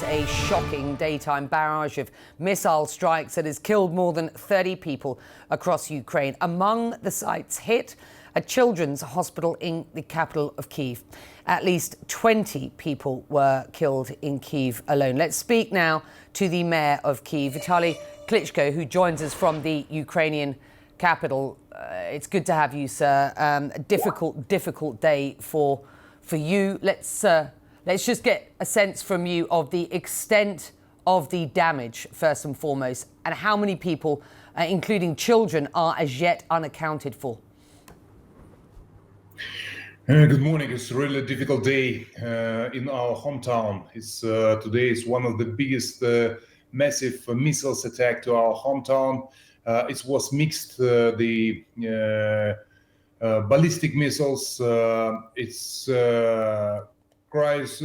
is a shocking daytime barrage of missile strikes that has killed more than 30 people across Ukraine. Among the sites hit, a children's hospital in the capital of Kyiv. At least 20 people were killed in Kyiv alone. Let's speak now to the mayor of Kyiv, Vitaly Klitschko, who joins us from the Ukrainian capital. It's good to have you, sir. A difficult day for you. Let's just get a sense from you of the extent of the damage, first and foremost, and how many people, including children, are as yet unaccounted for. Good morning. It's a really difficult day in our hometown. Today is one of the biggest massive missiles attack to our hometown. It was mixed, the ballistic missiles, cruise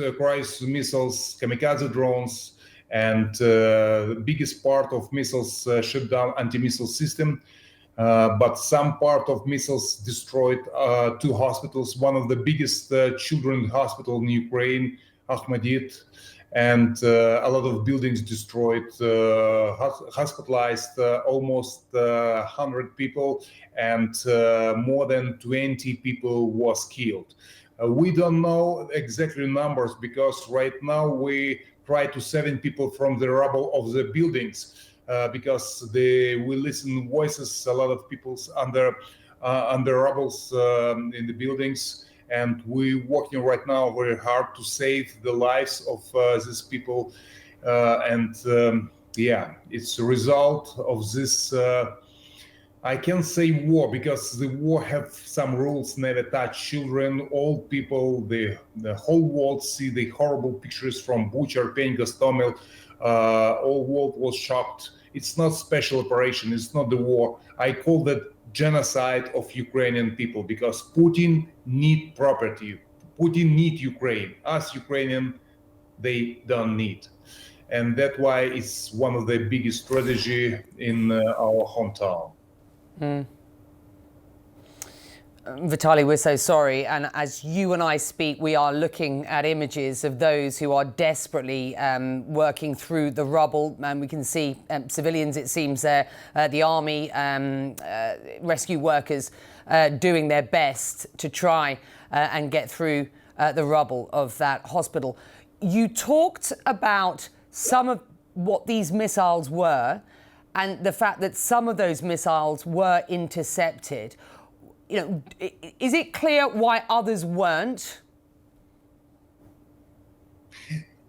missiles, kamikaze drones, and the biggest part of missiles shut down anti-missile system. But some part of missiles destroyed two hospitals, one of the biggest children's hospital in Ukraine, Akhmedit, and a lot of buildings destroyed, hospitalized almost 100 people, and more than 20 people was killed. We don't know exactly numbers because right now we try to save people from the rubble of the buildings. Because we listen voices, a lot of people's under rubbles in the buildings, and we're working right now very hard to save the lives of these people. It's a result of this. I can't say war because the war have some rules: never touch children, old people. The whole world see the horrible pictures from Bucha, Irpin, Gostomel. All world was shocked. It's not special operation. It's not the war. I call that genocide of Ukrainian people because Putin need property. Putin need Ukraine. Us Ukrainian, they don't need. And that's why it's one of the biggest strategy in our hometown. Vitaly, we're so sorry. And as you and I speak, we are looking at images of those who are desperately working through the rubble. And we can see civilians, it seems, there, the army, rescue workers doing their best to try and get through the rubble of that hospital. You talked about some of what these missiles were and the fact that some of those missiles were intercepted. You know, is it clear why others weren't?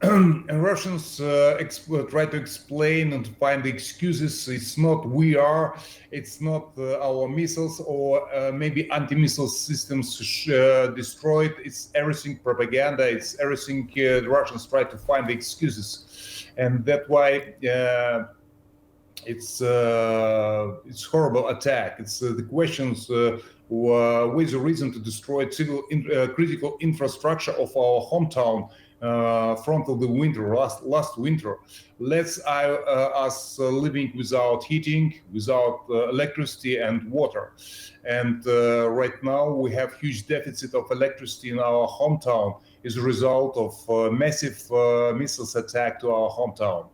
Russians try to explain and find excuses. It's not it's not our missiles or maybe anti-missile systems destroyed. It's everything propaganda. It's everything the Russians try to find the excuses, and that's why it's horrible attack. It's the questions. With the reason to destroy critical infrastructure of our hometown front of the winter, last winter. Let's us living without heating, without electricity and water. And right now we have huge deficit of electricity in our hometown as a result of massive missiles attack to our hometown.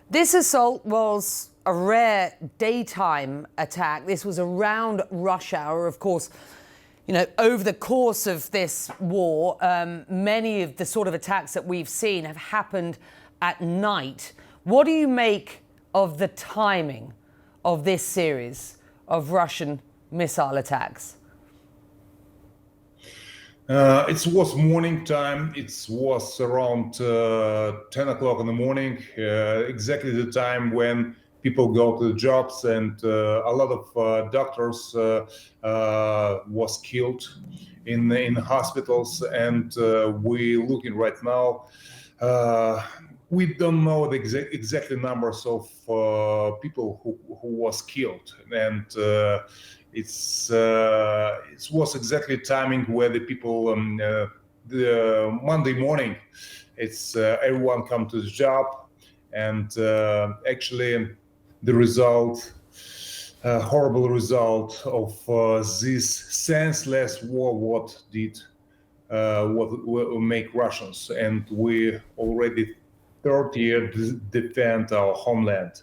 This assault was a rare daytime attack. This was around rush hour. Of course, you know, over the course of this war, many of the sort of attacks that we've seen have happened at night. What do you make of the timing of this series of Russian missile attacks? It was morning time. It was around 10 o'clock in the morning, exactly the time when people go to the jobs, and a lot of doctors was killed in hospitals. And we looking right now. We don't know the exact numbers of people who was killed, and it was exactly timing where the people the Monday morning. It's everyone come to the job, and actually the result, horrible result of this senseless war, what did what will make Russians, and we already 30 years defend our homeland.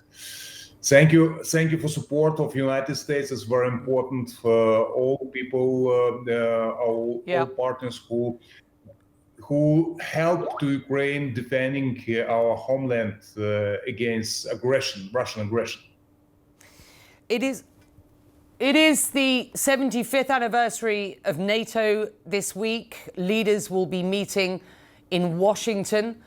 Thank you for support of United States. It's very important for all people, all partners who help to Ukraine defending our homeland against aggression, Russian aggression. It is the 75th anniversary of NATO this week. Leaders will be meeting in Washington,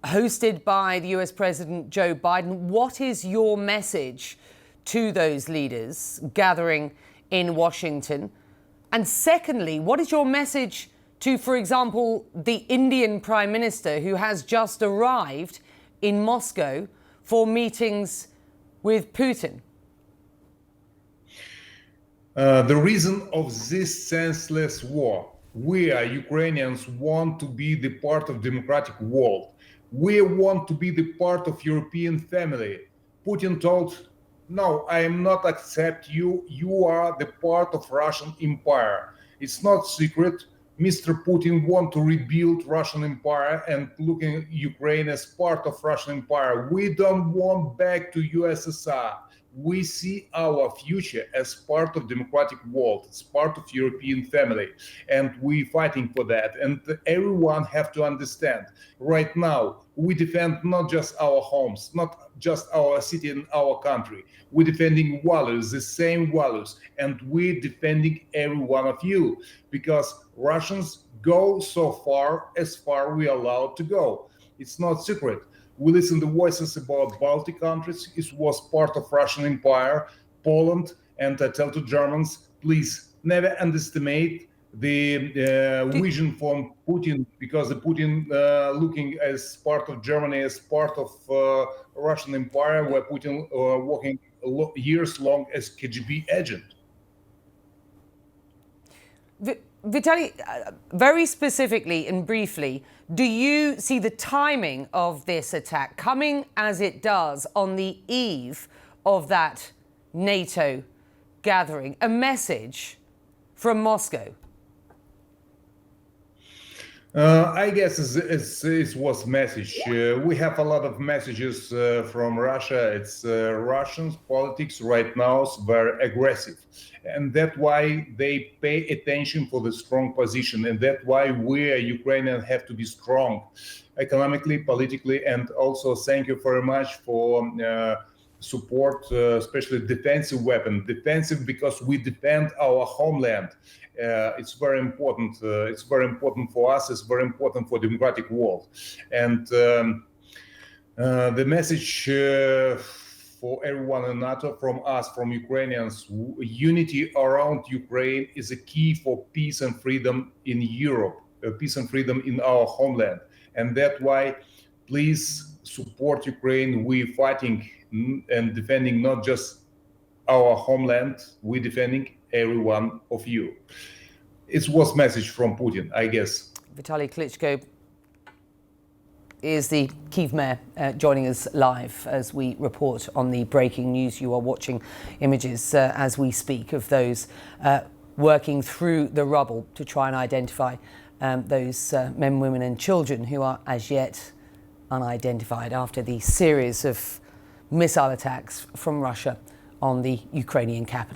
hosted by the US President Joe Biden. What is your message to those leaders gathering in Washington? And secondly, what is your message to, for example, the Indian Prime Minister who has just arrived in Moscow for meetings with Putin? The reason of this senseless war, we Ukrainians want to be the part of democratic world. We want to be the part of European family. Putin told, no, I am not accept you. You are the part of Russian Empire. It's not secret. Mr. Putin want to rebuild Russian Empire and looking Ukraine as part of Russian Empire. We don't want back to USSR. We see our future as part of democratic world, as part of European family, and we fighting for that. And everyone have to understand, right now, we defend not just our homes, not just our city and our country. We're defending values, the same values, and we're defending every one of you, because Russians go so far as far we are allowed to go. It's not secret. We listen to voices about Baltic countries. It was part of Russian Empire, Poland, and I tell to Germans, please never underestimate the vision from Putin, because the Putin looking as part of Germany, as part of Russian Empire, where Putin working years long as KGB agent. Vitaly, very specifically and briefly, do you see the timing of this attack coming as it does on the eve of that NATO gathering, a message from Moscow? I guess it was message. We have a lot of messages from Russia. It's Russians politics right now is very aggressive, and that's why they pay attention for the strong position, and that's why we Ukrainians have to be strong, economically, politically, and also thank you very much for support, especially defensive weapon, defensive because we defend our homeland. It's very important. It's very important for us. It's very important for democratic world. And the message for everyone in NATO, from us, from Ukrainians, unity around Ukraine is a key for peace and freedom in Europe, peace and freedom in our homeland. And that's why, please support Ukraine. We're fighting and defending not just our homeland, we're defending every one of you. It was message from Putin, I guess. Vitaly Klitschko is the Kyiv mayor joining us live as we report on the breaking news. You are watching images as we speak of those working through the rubble to try and identify those men, women and children who are as yet unidentified after the series of missile attacks from Russia on the Ukrainian capital.